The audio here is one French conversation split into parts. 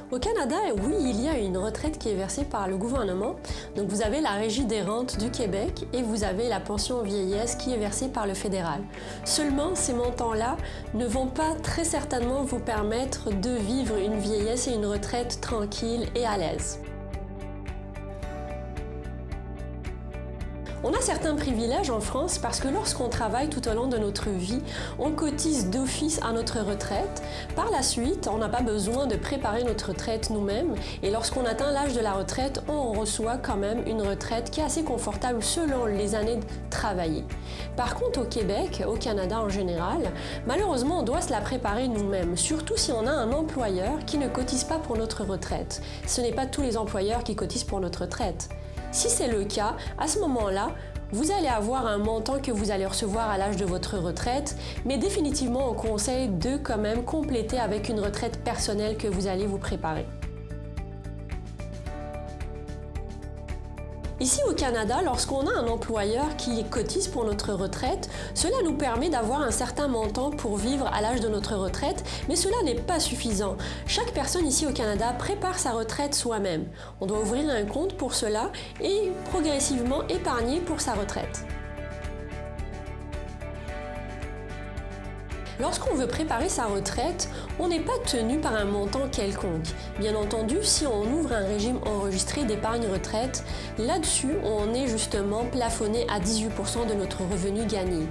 Au Canada, oui, il y a une retraite qui est versée par le gouvernement. Donc vous avez la Régie des rentes du Québec et vous avez la pension vieillesse qui est versée par le fédéral. Seulement, ces montants-là ne vont pas très certainement vous permettre de vivre une vieillesse et une retraite tranquille et à l'aise. On a certains privilèges en France parce que lorsqu'on travaille tout au long de notre vie, on cotise d'office à notre retraite. Par la suite, on n'a pas besoin de préparer notre retraite nous-mêmes et lorsqu'on atteint l'âge de la retraite, on reçoit quand même une retraite qui est assez confortable selon les années travaillées. Par contre, au Québec, au Canada en général, malheureusement, on doit se la préparer nous-mêmes, surtout si on a un employeur qui ne cotise pas pour notre retraite. Ce n'est pas tous les employeurs qui cotisent pour notre retraite. Si c'est le cas, à ce moment-là, vous allez avoir un montant que vous allez recevoir à l'âge de votre retraite, mais définitivement on conseille de quand même compléter avec une retraite personnelle que vous allez vous préparer. Ici au Canada, lorsqu'on a un employeur qui cotise pour notre retraite, cela nous permet d'avoir un certain montant pour vivre à l'âge de notre retraite, mais cela n'est pas suffisant. Chaque personne ici au Canada prépare sa retraite soi-même. On doit ouvrir un compte pour cela et progressivement épargner pour sa retraite. Lorsqu'on veut préparer sa retraite, on n'est pas tenu par un montant quelconque. Bien entendu, si on ouvre un régime enregistré d'épargne retraite, là-dessus, on est justement plafonné à 18% de notre revenu gagné.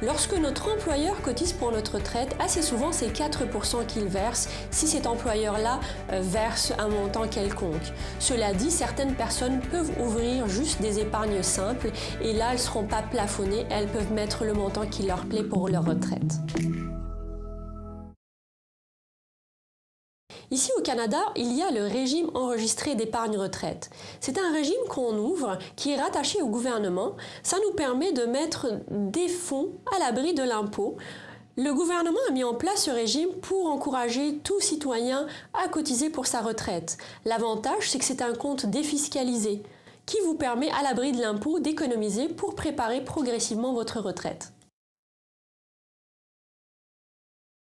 Lorsque notre employeur cotise pour notre retraite, assez souvent, c'est 4% qu'il verse si cet employeur-là verse un montant quelconque. Cela dit, certaines personnes peuvent ouvrir juste des épargnes simples et là, elles ne seront pas plafonnées, elles peuvent mettre le montant qui leur plaît pour leur retraite. Ici au Canada, il y a le régime enregistré d'épargne retraite. C'est un régime qu'on ouvre, qui est rattaché au gouvernement. Ça nous permet de mettre des fonds à l'abri de l'impôt. Le gouvernement a mis en place ce régime pour encourager tout citoyen à cotiser pour sa retraite. L'avantage, c'est que c'est un compte défiscalisé qui vous permet à l'abri de l'impôt d'économiser pour préparer progressivement votre retraite.